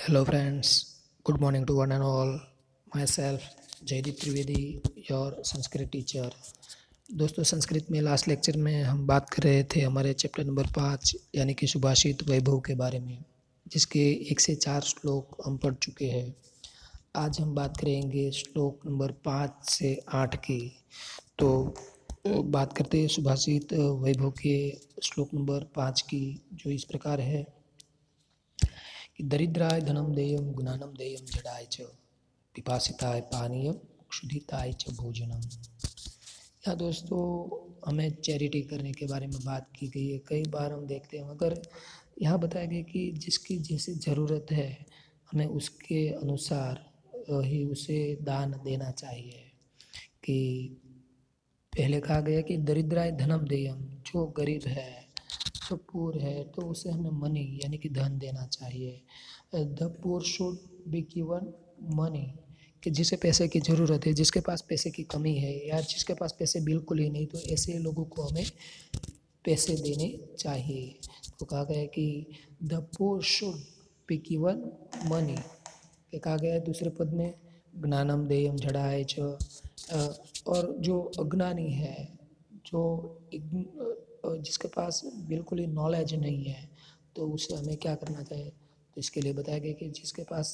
Hello friends, good morning to one and all. Myself Jaydeep Trivedi, your Sanskrit teacher. दोस्तों, संस्कृत में last lecture में हम बात कर रहे थे हमारे चैप्टर नंबर 5 यानी कि सुभाषित वैभव के बारे में, जिसके 1 से 4 श्लोक हम पढ़ चुके हैं। आज हम बात करेंगे श्लोक नंबर 5 से 8 की। तो बात करते हैं सुभाषित वैभव के श्लोक नंबर 5 की, जो इस प्रकार है कि दरिद्राय धनम देयम ज्ञानम देयम जडाय च पिपासिताय पानीयम क्षुधिताय च भोजनम। यहाँ दोस्तों हमें चैरिटी करने के बारे में बात की गई है। कई बार हम देखते हैं, मगर यहाँ बताया गया कि जिसकी जैसी ज़रूरत है हमें उसके अनुसार ही उसे दान देना चाहिए। कि पहले कहा गया कि दरिद्राय धनम देयम, जो गरीब है, जो पुअर है, तो उसे हमें मनी यानी कि धन देना चाहिए। The poor should be given money, कि जिसे पैसे की ज़रूरत है, जिसके पास पैसे की कमी है या जिसके पास पैसे बिल्कुल ही नहीं, तो ऐसे लोगों को हमें पैसे देने चाहिए। तो कहा गया कि the poor should be given money. कहा गया है दूसरे पद में ज्ञानम देयम जडाय च, और जो अज्ञानी है, जो जिसके पास बिल्कुल ही नॉलेज नहीं है, तो उसे हमें क्या करना चाहिए। तो इसके लिए बताया गया कि जिसके पास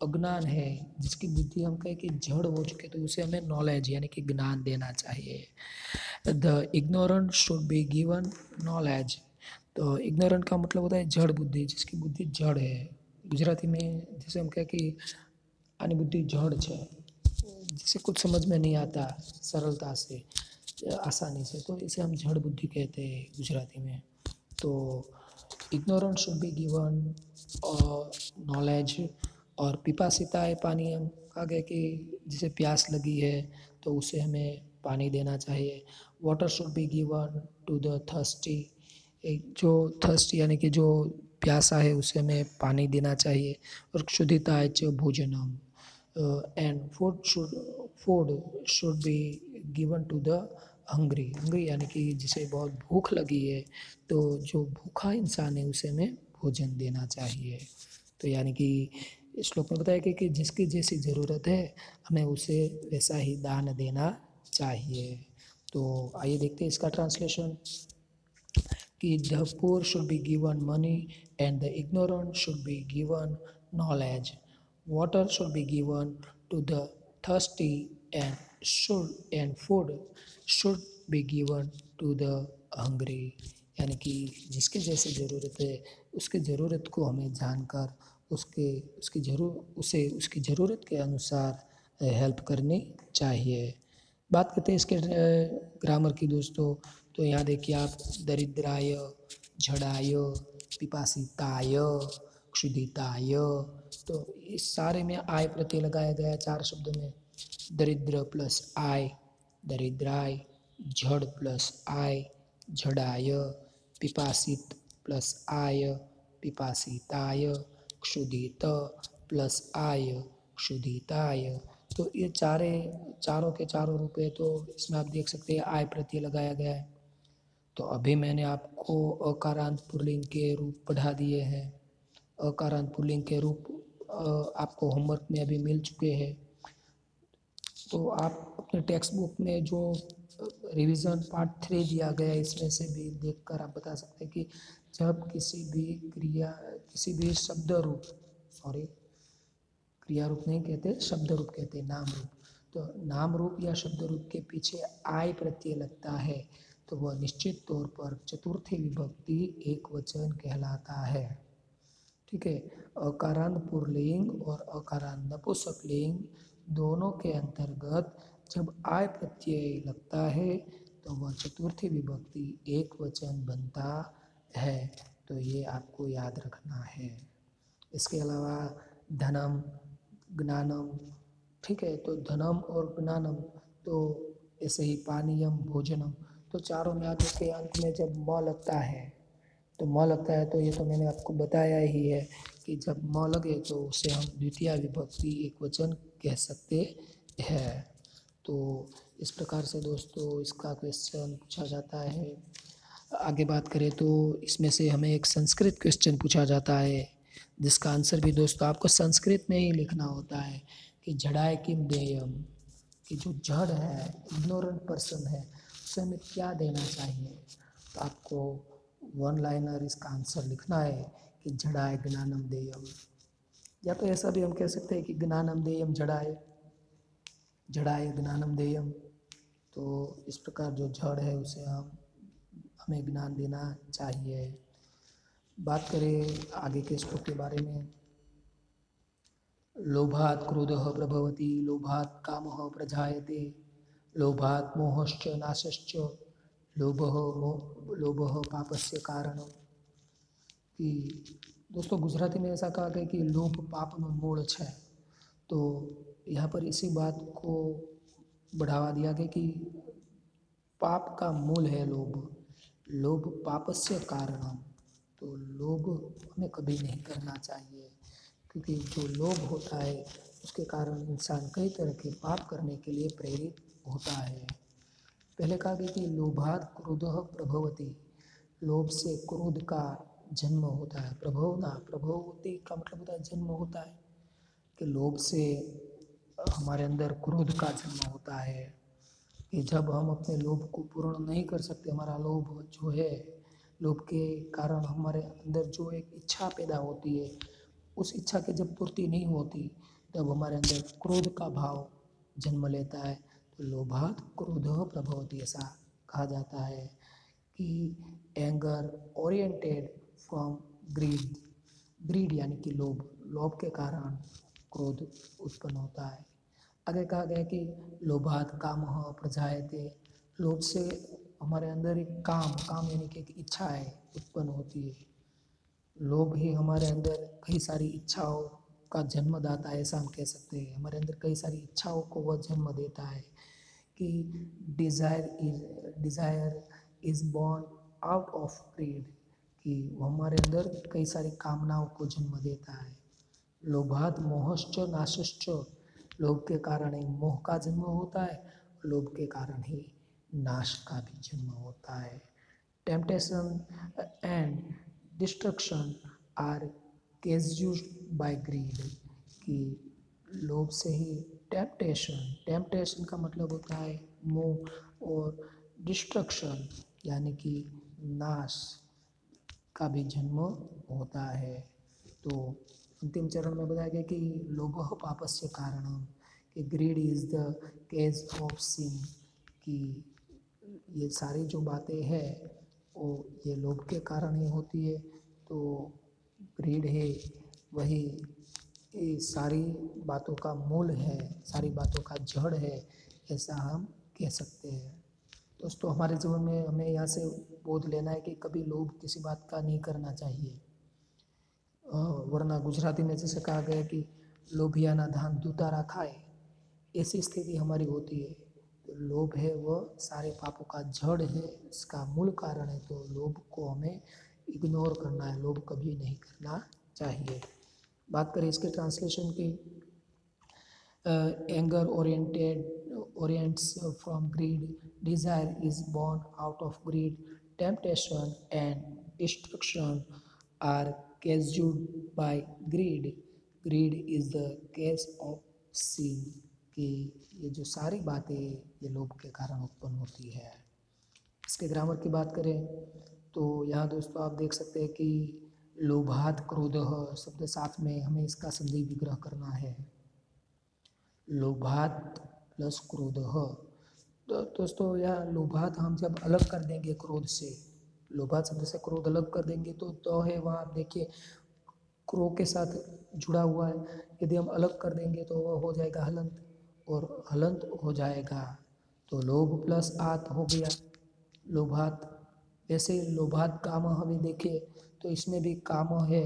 अज्ञान है, जिसकी बुद्धि हम कहें कि जड़ हो चुके, तो उसे हमें नॉलेज यानी कि ज्ञान देना चाहिए। The ignorant should be given knowledge. तो इग्नोरेंट का मतलब होता है जड़ बुद्धि, जिसकी बुद्धि जड़ है। गुजराती में जैसे हम कहें कि आनी बुद्धि जड़ है, जिसे कुछ समझ में नहीं आता सरलता से, आसानी से, तो इसे हम जड़ बुद्धि कहते हैं गुजराती में। तो ignorant should be given knowledge. और पिपासिताय पानी, हम कहा गया कि जिसे प्यास लगी है तो उसे हमें पानी देना चाहिए। Water should be given to the thirsty, जो थर्स्ट यानी कि जो प्यासा है उसे हमें पानी देना चाहिए। और क्षुधिताय च भोजनम, and food should be given to the hungry यानी कि जिसे बहुत भूख लगी है, तो जो भूखा इंसान है उसे हमें भोजन देना चाहिए। तो यानी कि इस श्लोक में बताया गया कि जिसकी जैसी ज़रूरत है हमें उसे वैसा ही दान देना चाहिए। तो आइए देखते हैं इसका ट्रांसलेशन कि the poor should be given money and the ignorant should be given knowledge. Water should be given to the thirsty and food should be given to the hungry. यानी कि जिसके जैसे ज़रूरत है उसकी ज़रूरत को हमें जानकर उसकी ज़रूरत के अनुसार हेल्प करनी चाहिए। बात करते हैं इसके ग्रामर की दोस्तों। तो यहाँ देखिए आप, दरिद्राय, झड़ाय, पिपासिताय, क्षुधिताय, तो इस सारे में आय प्रत्यय लगाया गया है 4 शब्दों में। दरिद्र प्लस आय, दरिद्राय, झड़ प्लस आय, झड़ाय, पिपासित प्लस आय, पिपासिताय, क्षुधित प्लस आय, क्षुधिताय। तो ये चारों के चारों रूप है, तो इसमें आप देख सकते हैं आय प्रत्यय लगाया गया है। तो अभी मैंने आपको अकारांत पुल्लिंग के रूप पढ़ा दिए हैं। अकारांत पुल्लिंग के रूप आपको होमवर्क में अभी मिल चुके हैं। तो आप अपने टेक्स्ट बुक में जो रिवीजन पार्ट 3 दिया गया है, इसमें से भी देखकर आप बता सकते हैं कि जब किसी भी शब्द रूप, क्रिया रूप नहीं कहते, शब्द रूप कहते, नाम रूप। तो नाम रूप या शब्द रूप के पीछे आय प्रत्यय लगता है तो वह निश्चित तौर पर चतुर्थी विभक्ति एक वचन कहलाता है। ठीक है। अकारांत पुल्लिंग और अकारांत नपुंसकलिंग दोनों के अंतर्गत जब आय प्रत्यय लगता है तो वह चतुर्थी विभक्ति एक वचन बनता है। तो ये आपको याद रखना है। इसके अलावा धनम, ज्ञानम, ठीक है, तो धनम और ज्ञानम, तो ऐसे ही पानीयम, भोजनम, तो चारों में आगे के अंत में जब म लगता है, तो म लगता है, तो ये तो मैंने आपको बताया ही है कि जब म लगे तो उसे हम द्वितीय विभक्ति एक वचन कह सकते हैं। तो इस प्रकार से दोस्तों इसका क्वेश्चन पूछा जाता है। आगे बात करें तो इसमें से हमें एक संस्कृत क्वेश्चन पूछा जाता है जिसका आंसर भी दोस्तों आपको संस्कृत में ही लिखना होता है कि जड़ाए किम देयम, कि जो जड़ है, इग्नोरेंट पर्सन है, उसे हमें क्या देना चाहिए। तो आपको वन लाइनर इसका आंसर लिखना है कि जड़ाए ज्ञानम देयम, या तो ऐसा भी हम कह सकते हैं कि ज्ञानम देयम जड़ाए, जड़ाए ज्ञानम देयम। तो इस प्रकार जो जड़ है उसे हमें ज्ञान देना चाहिए। बात करें आगे के श्लोक के बारे में, लोभात् क्रोधः प्रभवति, लोभात् कामः प्रजायते, लोभात् मोहश्च नाशश्च, लोभः पापस्य कारणम। कि दोस्तों गुजराती में ऐसा कहा गया कि लोभ पापનો મૂળ છે। तो यहाँ पर इसी बात को बढ़ावा दिया गया कि पाप का मूल है लोभ, लोभ पापस्य कारणम। तो लोभ हमें कभी नहीं करना चाहिए, क्योंकि जो लोभ होता है उसके कारण इंसान कई तरह के पाप करने के लिए प्रेरित होता है। पहले कहा गया कि लोभात् क्रोधः प्रभवति, लोभ से क्रोध का जन्म होता है। प्रभवना, प्रभवति का मतलब होता है जन्म होता है, कि लोभ से हमारे अंदर क्रोध का जन्म होता है। कि जब हम अपने लोभ को पूर्ण नहीं कर सकते, हमारा लोभ जो है, लोभ के कारण हमारे अंदर जो एक इच्छा पैदा होती है, उस इच्छा की जब पूर्ति नहीं होती तब हमारे अंदर क्रोध का भाव जन्म लेता है। तो लोभात् क्रोधः प्रभवति ऐसा कहा जाता है कि anger oriented from greed, greed यानी कि लोभ, लोभ के कारण क्रोध उत्पन्न होता है। आगे कहा गया कि लोभात् कामः प्रजायते, लोभ से हमारे अंदर एक काम, काम यानी कि एक इच्छा है उत्पन्न होती है। लोभ ही हमारे अंदर कई सारी इच्छाओं का जन्मदाता है, ऐसा हम कह सकते हैं। हमारे अंदर कई सारी इच्छाओं को वह जन्म देता है कि desire is born out of greed, कि हमारे अंदर कई सारी कामनाओं को जन्म देता है। लोभात् मोहश्च नाशश्च, लोभ के कारण ही मोह का जन्म होता है, लोभ के कारण ही नाश का भी जन्म होता है। Temptation and destruction are caused by greed, कि लोभ से ही टेम्पटेशन, टेम्पटेशन का मतलब होता है मोह, और डिस्ट्रक्शन यानी कि नाश का भी जन्म होता है। तो अंतिम चरण में बताया गया कि लोभः पापस्य कारणम, कि greed is the cage of sin, कि ये सारी जो बातें हैं वो ये लोभ के कारण ही होती है। तो ग्रीड है वही ये सारी बातों का मूल है, सारी बातों का जड़ है, ऐसा हम कह सकते हैं। दोस्तों हमारे जीवन में हमें यहाँ से बोध लेना है कि कभी लोभ किसी बात का नहीं करना चाहिए, वरना गुजराती में जैसे कहा गया कि लोभियाना धान दुतारा खाए, ऐसी स्थिति हमारी होती है। तो लोभ है वह सारे पापों का जड़ है, इसका मूल कारण है। तो लोभ को हमें इग्नोर करना है, लोभ कभी नहीं करना चाहिए। बात करें इसके ट्रांसलेशन की, anger orients from greed, desire is born out of greed, temptation and destruction are caused by greed, greed is the cause of sin। कि ये जो सारी बातें ये लोभ के कारण उत्पन्न होती है। इसके ग्रामर की बात करें तो यहाँ दोस्तों आप देख सकते हैं कि लोभात् क्रोधः शब्द साथ में हमें इसका संधि विग्रह करना है, लोभात् प्लस क्रोधः। तो दोस्तों यह लोभात् हम जब अलग कर देंगे क्रोध से, लोभात् शब्द से क्रोध अलग कर देंगे तो है वहाँ आप देखिए क्रो के साथ जुड़ा हुआ है, यदि हम अलग कर देंगे तो वह हो जाएगा हलंत, और हलंत हो जाएगा तो लोभ प्लस आत हो गया लोभात्। वैसे लोभात् काम हमें देखे तो इसमें भी काम है,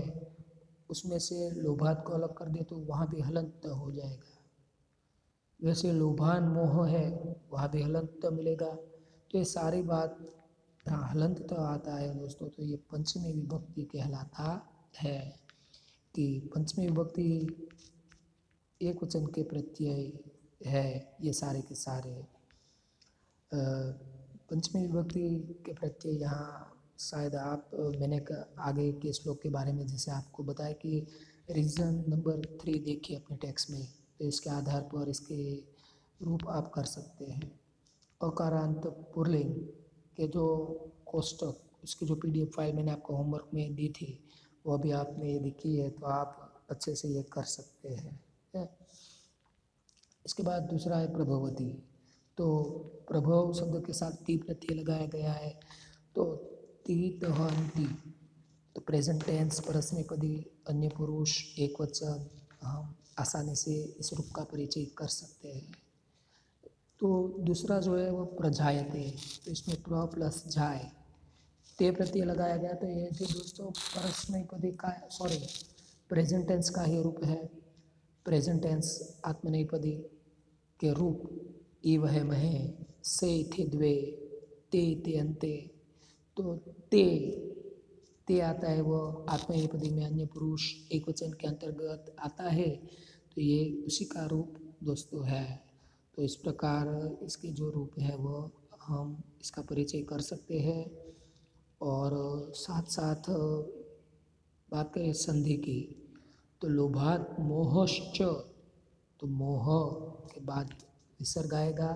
उसमें से लोभात् को अलग कर दे तो वहाँ भी हलंत हो जाएगा। वैसे लोभान मोह है, वहाँ भी हलंत मिलेगा। तो ये सारी बात यहाँ हलंत तो आता है दोस्तों। तो ये पंचमी विभक्ति कहलाता है, कि पंचमी विभक्ति एक वचन के प्रत्यय है। ये सारे के सारे पंचमी विभक्ति के प्रत्यय यहाँ शायद आप मैंने आगे के श्लोक के बारे में जैसे आपको बताया कि रीजन नंबर 3 देखिए अपने टेक्स्ट में, तो इसके आधार पर इसके रूप आप कर सकते हैं। अकारांत पुल्लिंग के जो कोष्टक, उसकी जो PDF फाइल मैंने आपको होमवर्क में दी थी, वो अभी आपने यदि की है तो आप अच्छे से ये कर सकते हैं। इसके बाद दूसरा है प्रभवती। तो प्रभव शब्द के साथ ती प्रत्यय लगाया गया है, तो ती दहंती, तो प्रेजेंट टेंस परस्मैपदी अन्य पुरुष एक वचन, हम आसानी से इस रूप का परिचय कर सकते हैं। तो दूसरा जो है वो प्रजायते, तो इसमें प्र प्लस जाय ते प्रत्यय लगाया गया, तो ये जो दोस्तों परस्मैपदी का प्रेजेंट टेंस का ही रूप है। प्रेजेंट टेंस आत्मनेपदी के रूप इव है महे से थे द्वे ते अंते, तो ते आता है वो आत्मनेपदी में अन्य पुरुष एक वचन के अंतर्गत आता है, तो ये उसी का रूप दोस्तों है। तो इस प्रकार इसके जो रूप है वो हम इसका परिचय कर सकते हैं। और साथ साथ बात करें संधि की, तो लोभात मोहश्च, तो मोह के बाद विसर्ग आएगा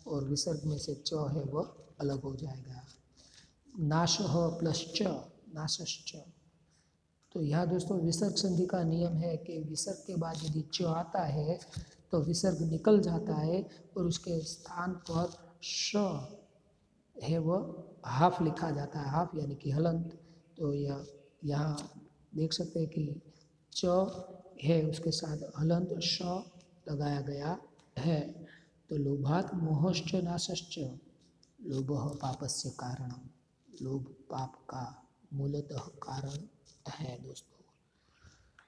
और विसर्ग में से च है वह अलग हो जाएगा। नाशः प्लस च नाशश्च, तो यहाँ दोस्तों विसर्ग संधि का नियम है कि विसर्ग के बाद यदि च आता है तो विसर्ग निकल जाता है और उसके स्थान पर श है वह हाफ लिखा जाता है, हाफ यानी कि हलंत। तो यह यहाँ देख सकते हैं कि च है उसके साथ हलंत श लगाया गया है। तो लोभात मोहश्च नाशश्च, लोभः पापस्य कारणम, लोभ पाप का मूलतः कारण है दोस्तों।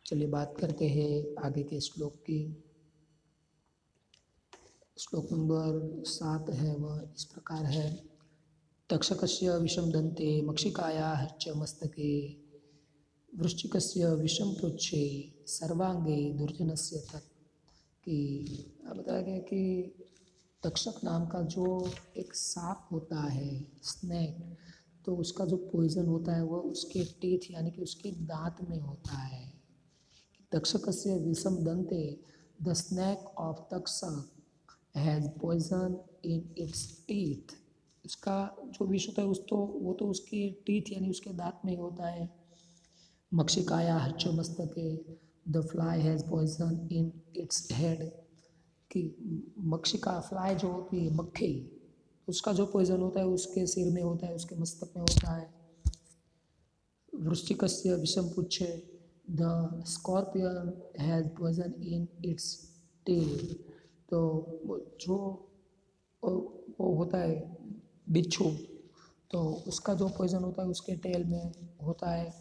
चलिए बात करते हैं आगे के श्लोक की। श्लोक नंबर 7 है वह इस प्रकार है। तक्षकस्य विषम दंते मक्षिकायाः च मस्तके वृश्चिकस्य विषम पुच्छे सर्वांगे दुर्जनस्य तत्, कि बताया गया कि तक्षक नाम का जो एक सांप होता है, स्नेक, तो उसका जो पॉइजन होता है वो उसके टीथ यानी कि उसके दांत में होता है। तक्षकस्य विषम दंते, the snake of Takshak has poison in its teeth, उसका जो विष होता है वो तो उसके टीथ यानी उसके दांत में होता है। मक्षिकाया हच्च मस्तके, the fly has poison in its head, कि मक्षिका फ्लाई जो होती है मक्खी, उसका जो पॉइजन होता है उसके सिर में होता है, उसके मस्तक में होता है। वृश्चिकस्य विषम पुच्छे, the scorpion has poison in its tail, तो जो वो होता है बिच्छू, तो उसका जो पॉइजन होता है उसके टेल में होता है।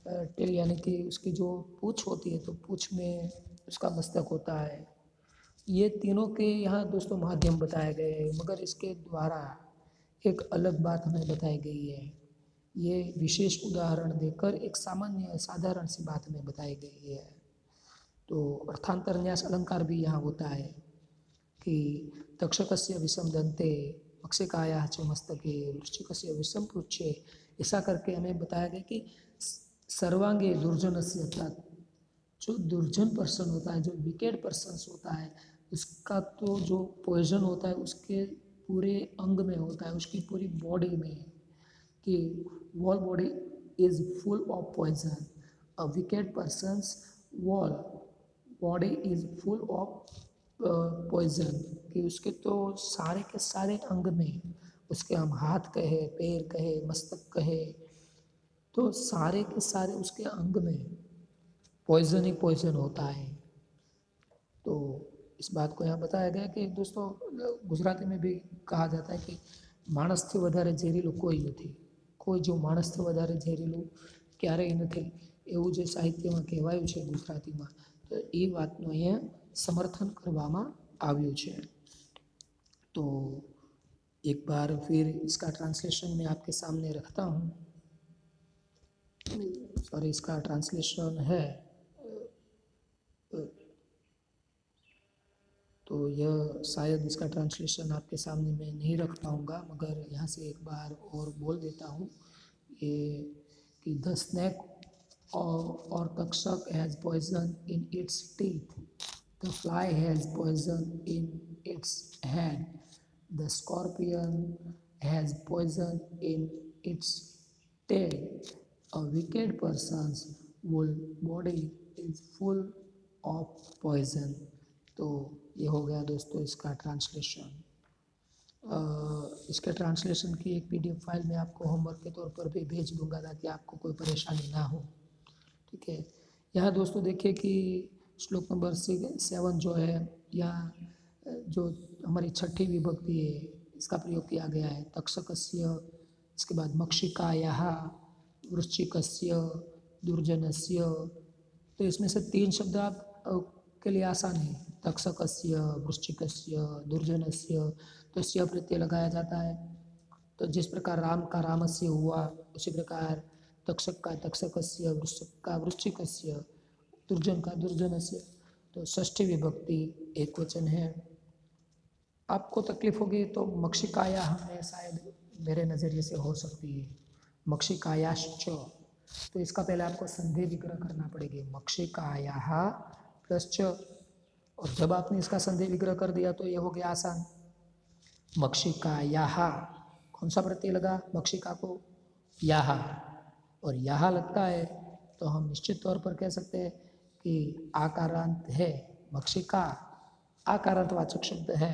टेल यानी कि उसकी जो पूँछ होती है, तो पूँछ में उसका मस्तक होता है। ये तीनों के यहाँ दोस्तों माध्यम बताए गए हैं, मगर इसके द्वारा एक अलग बात हमें बताई गई है। ये विशेष उदाहरण देकर एक सामान्य साधारण सी बात हमें बताई गई है। तो अर्थांतर न्यास अलंकार भी यहाँ होता है कि तक्षकस्य विषम दंते मक्षिकायाः च मस्तके वृश्चिकस्य विषम पुच्छे, ऐसा करके हमें बताया गया कि सर्वांगे दुर्जनस्य तत्, जो दुर्जन पर्सन होता है, जो विकेट पर्सन होता है, उसका तो जो पॉइजन होता है उसके पूरे अंग में होता है, उसकी पूरी बॉडी में, कि whole body is full of poison, a wicked person's whole body is full of poison, कि उसके तो सारे के सारे अंग में, उसके हम हाथ कहे, पैर कहे, मस्तक कहे, तो सारे के सारे उसके अंग में पॉइजन ही पॉइजन होता है। तो इस बात को यहाँ बताया गया कि दोस्तों गुजराती में भी कहा जाता है कि માણસથી વધારે ઝેરીલું કોઈ નથી, કોઈ જો માણસથી વધારે ઝેરીલું ક્યારેય નથી, એવું જે સાહિત્યમાં કહેવાયું છે ગુજરાતીમાં, તો એ વાતનું અહીંયા સમર્થન કરવામાં આવ્યું છે। तो एक बार फिर इसका ट्रांसलेशन मैं आपके सामने रखता हूँ। सॉरी, इसका ट्रांसलेशन है, तो यह शायद इसका ट्रांसलेशन आपके सामने मैं नहीं रख पाऊँगा, मगर यहाँ से एक बार और बोल देता हूँ। ये कि the snake or Takshak has poison in its teeth. The fly has poison in its head. The scorpion has poison in its tail. A wicked person's whole body is full of poison. तो ये हो गया दोस्तों इसका translation. इसके translation की एक PDF file मैं आपको होमवर्क के तौर पर भी भेज दूंगा ताकि आपको कोई परेशानी ना हो। ठीक है, यहाँ दोस्तों देखिए कि श्लोक नंबर 7 जो है, यहाँ जो हमारी छठी विभक्ति है इसका प्रयोग किया गया है तक्षकस्य, इसके बाद मक्षिकायाः, वृश्चिकस्य, दुर्जनस्य। तो इसमें से 3 शब्द आप के लिए आसान है, तक्षकस्य, वृश्चिकस्य, दुर्जनस्य। तो स्य प्रत्यय लगाया जाता है। तो जिस प्रकार राम का रामस्य हुआ उसी प्रकार तक्षक का तक्षकस्य, वृश्चिक का वृश्चिकस्य, दुर्जन का दुर्जनस्य। तो षष्ठी विभक्ति एक वचन है। आपको तकलीफ होगी तो मक्षिकाया हमें शायद मेरे नज़रिए से हो सकती है, मक्षिकायाश्च। तो इसका पहले आपको संधि विग्रह करना पड़ेगी, मक्षिकायाः प्लस च। और जब आपने इसका संधि विग्रह कर दिया तो ये हो गया आसान, मक्षिकायाः। कौन सा प्रत्यय लगा मक्षिका को? याह। और याह लगता है तो हम निश्चित तौर पर कह सकते हैं कि आकारांत है। मक्षिका आकारांत वाचक शब्द है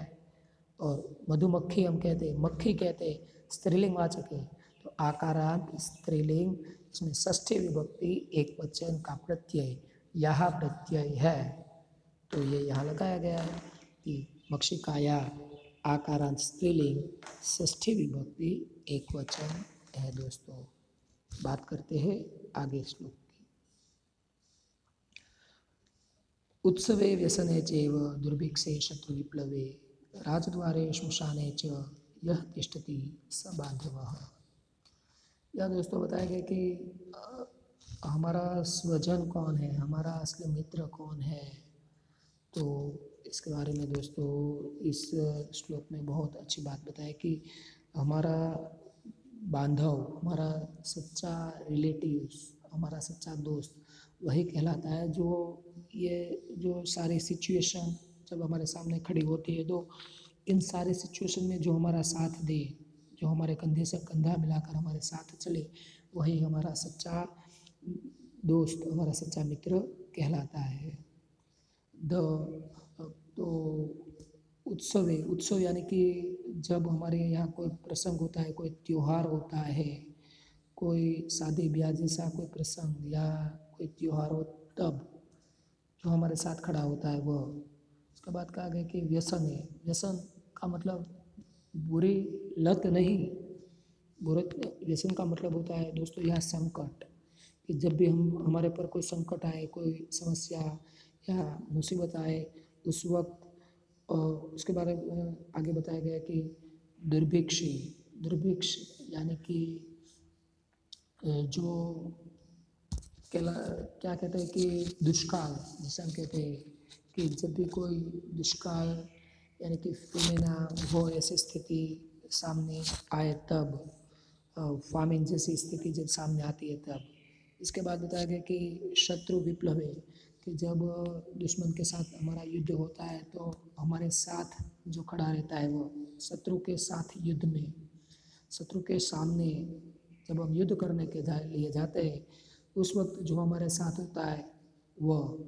और मधुमक्खी हम कहते हैं, मक्खी कहते हैं, स्त्रीलिंग वाचक है। तो आकारांत स्त्रीलिंग, इसमें षष्ठी विभक्ति एक वचन का प्रत्यय यह प्रत्यय है। तो ये यहाँ लगाया गया है कि मक्षिकाया आकारांत स्त्रीलिंग, षष्ठी विभक्ति एक वचन है। दोस्तों बात करते हैं आगे श्लोक की। उत्सवे व्यसने चैव दुर्भिक्षे शत्रु विप्लवे राजद्वारे श्मशाने च यह तिष्ठति स बांधवः। यह दोस्तों बताया गया कि हमारा स्वजन कौन है, हमारा असली मित्र कौन है। तो इसके बारे में दोस्तों इस श्लोक में बहुत अच्छी बात बताई कि हमारा बांधव, हमारा सच्चा रिलेटिव्स, हमारा सच्चा दोस्त वही कहलाता है जो ये जो सारी सिचुएशन जब हमारे सामने खड़ी होती है तो इन सारे सिचुएशन में जो हमारा साथ दे, जो हमारे कंधे से कंधा मिलाकर हमारे साथ चले, वही हमारा सच्चा दोस्त, हमारा सच्चा मित्र कहलाता है। तो उत्सव यानी कि जब हमारे यहाँ कोई प्रसंग होता है, कोई त्यौहार होता है, कोई शादी ब्याह जैसा कोई प्रसंग या कोई त्यौहार हो, तब जो हमारे साथ खड़ा होता है वह। उसके बाद कहा गया कि व्यसन है। व्यसन का मतलब बुरी लत नहीं, बुरे व्यसन का मतलब होता है दोस्तों यह संकट, कि जब भी हमारे पर कोई संकट आए, कोई समस्या या मुसीबत आए, उस वक्त उसके बारे में आगे बताया गया कि दुर्भिक्ष यानी कि जो क्या कहते हैं कि दुष्काल, जिसे हम कहते हैं कि जब भी कोई दुष्काल यानी कि फेमिना हो, ऐसी स्थिति सामने आए तब, फामिन जैसी स्थिति जब सामने आती है तब। इसके बाद बताया गया कि शत्रु विप्लव है, कि जब दुश्मन के साथ हमारा युद्ध होता है तो हमारे साथ जो खड़ा रहता है वो शत्रु के साथ युद्ध में, शत्रु के सामने जब हम युद्ध करने के लिए जाते हैं उस वक्त जो हमारे साथ होता है वह।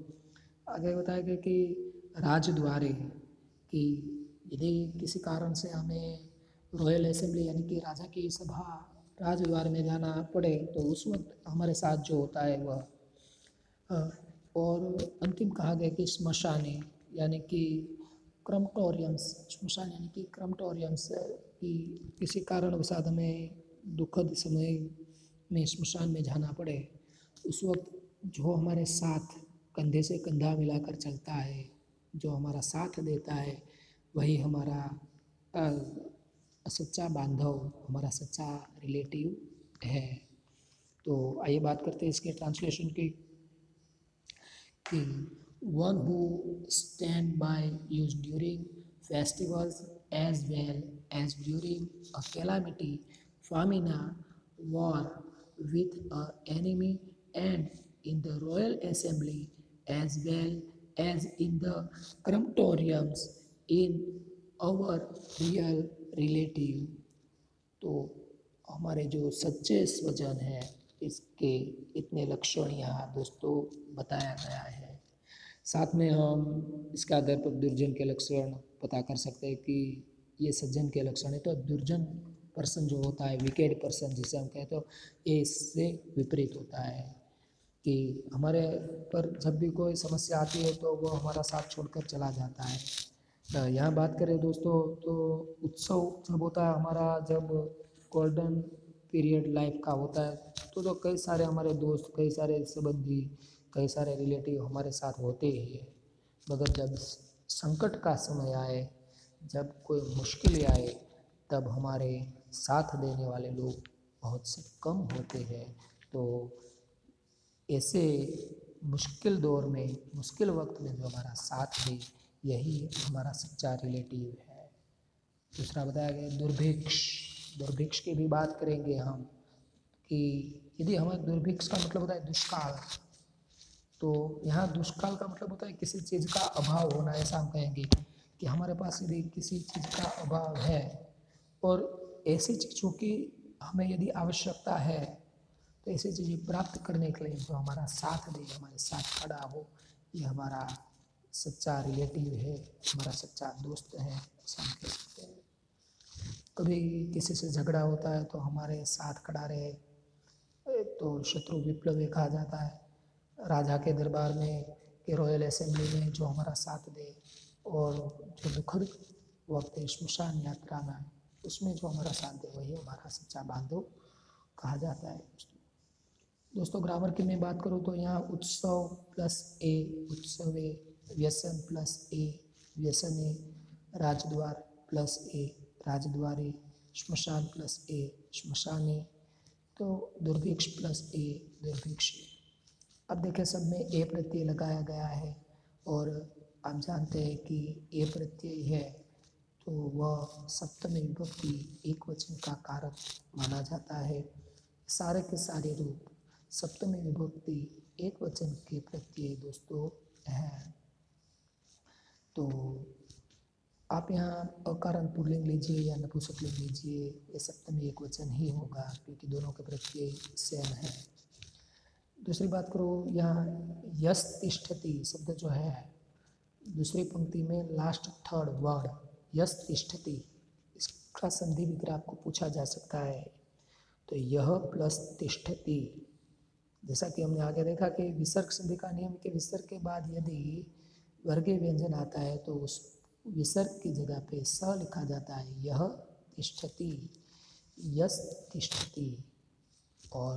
आगे बताया गया कि राजद्वारे, कि यदि किसी कारण से हमें रॉयल असेंबली यानी कि राजा की सभा राजद्वार में जाना पड़े तो उस वक्त हमारे साथ जो होता है वह। और अंतिम कहा गया कि श्मशाने यानी कि क्रमटोरियम्स, श्मशान यानी कि क्रमटोरियम्स, कि किसी कारणवशात हमें दुखद समय में श्मशान में जाना पड़े, उस वक्त जो हमारे साथ कंधे से कंधा मिलाकर चलता है, जो हमारा साथ देता है, वही हमारा सच्चा बांधव, हमारा सच्चा रिलेटिव है। तो आइए बात करते हैं इसके ट्रांसलेशन की। कि one who stand by you during festivals as well as during a calamity, famine, war, with an enemy and in the Royal Assembly as well as in the crematoriums in our real relative। तो हमारे जो सच्चे स्वजन हैं इसके इतने लक्षण यहाँ दोस्तों बताया गया है। साथ में हम इसके आधार पर दुर्जन के लक्षण पता कर सकते हैं कि ये सज्जन के लक्षण है। तो दुर्जन पर्सन जो होता है, विकेड पर्सन जिसे हम कहते हो, ये इससे विपरीत होता है कि हमारे पर जब भी कोई समस्या आती है तो वो हमारा साथ छोड़कर चला जाता है। यहाँ बात करें दोस्तों तो उत्सव जब होता है हमारा, जब गोल्डन पीरियड लाइफ का होता है तो कई सारे हमारे दोस्त, कई सारे संबंधी, कई सारे रिलेटिव हमारे साथ होते ही हैं। मगर जब संकट का समय आए, जब कोई मुश्किल आए, तब हमारे साथ देने वाले लोग बहुत से कम होते हैं। तो ऐसे मुश्किल दौर में, मुश्किल वक्त में जो हमारा साथ दे, यही हमारा सच्चा रिलेटिव है। दूसरा बताया गया दुर्भिक्ष। दुर्भिक्ष की भी बात करेंगे हम कि यदि हमें दुर्भिक्ष का मतलब होता है दुष्काल, तो यहाँ दुष्काल का मतलब होता है किसी चीज़ का अभाव होना। ऐसा हम कहेंगे कि हमारे पास यदि किसी चीज़ का अभाव है और ऐसी चीज़ों की हमें यदि आवश्यकता है, तो ऐसी चीज़ें प्राप्त करने के लिए जो हमारा साथ दे, हमारे साथ खड़ा हो, ये हमारा सच्चा रिलेटिव है, हमारा सच्चा दोस्त है, ऐसा हम कह सकते हैं। कभी किसी से झगड़ा होता है तो हमारे साथ खड़ा रहे, तो शत्रु विप्लव कहा जाता है। राजा के दरबार में कि रॉयल असेंबली में जो हमारा साथ दे, और जो दुखद वक्त है श्मशान यात्रा में, उसमें जो हमारा साथ दे, वही हमारा सच्चा बांधव कहा जाता है। दोस्तों ग्रामर की मैं बात करूँ तो यहाँ उत्सव प्लस ए उत्सवे, व्यसन प्लस ए व्यसने, राजद्वार प्लस ए राजद्वारे, श्मशान प्लस ए श्मशाने, तो दुर्भिक्ष प्लस ए दुर्भिक्षे। अब देखें सब में ए प्रत्यय लगाया गया है और आप जानते हैं कि ए प्रत्यय है तो वह सप्तमी विभक्ति एक वचन का कारक माना जाता है। सारे के सारे रूप सप्तमी विभक्ति एक वचन के प्रत्यय दोस्तों हैं। तो आप यहाँ अकारण पुल्लिंग लीजिए या नपुंसकलिंग लीजिए, ये सप्तमी एक वचन ही होगा क्योंकि दोनों के प्रत्यय सेम है। दूसरी बात करो, यहाँ यस तिष्ठति शब्द जो है दूसरी पंक्ति में लास्ट थर्ड वर्ड यस तिष्ठति, इसका संधि विग्रह आपको पूछा जा सकता है। तो यह प्लस तिष्ठति, जैसा कि हमने आगे देखा कि विसर्ग संधि का नियम के विसर्ग के बाद यदि वर्गीय व्यंजन आता है तो उस विसर्ग की जगह पे स लिखा जाता है। यह तिष्ठति, यस तिष्ठति। और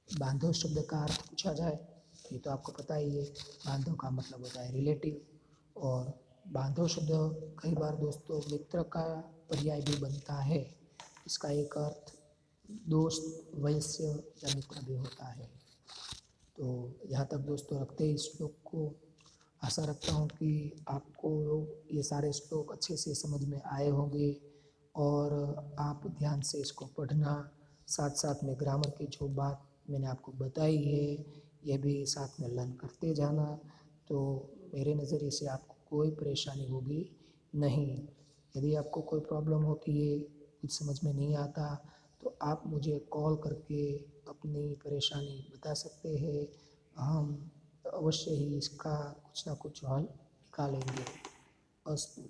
बांधव शब्द का अर्थ पूछा जाए, ये तो आपको पता ही है, बांधव का मतलब होता है रिलेटिव। और बांधव शब्द कई बार दोस्तों मित्र का पर्याय भी बनता है। इसका एक अर्थ दोस्त, वैश्य या मित्र भी होता है। तो यहाँ तक दोस्तों रखते हैं इस श्लोक को। आशा रखता हूँ कि आपको ये सारे श्लोक अच्छे से समझ में आए होंगे और आप ध्यान से इसको पढ़ना, साथ साथ में ग्रामर की जो बात मैंने आपको बताई है ये भी साथ में लर्न करते जाना। तो मेरे नज़रिए से आपको कोई परेशानी होगी नहीं। यदि आपको कोई प्रॉब्लम होती है, कुछ समझ में नहीं आता, तो आप मुझे कॉल करके अपनी परेशानी बता सकते हैं। हम अवश्य ही इसका कुछ ना कुछ हल निकालेंगे। अस्तु।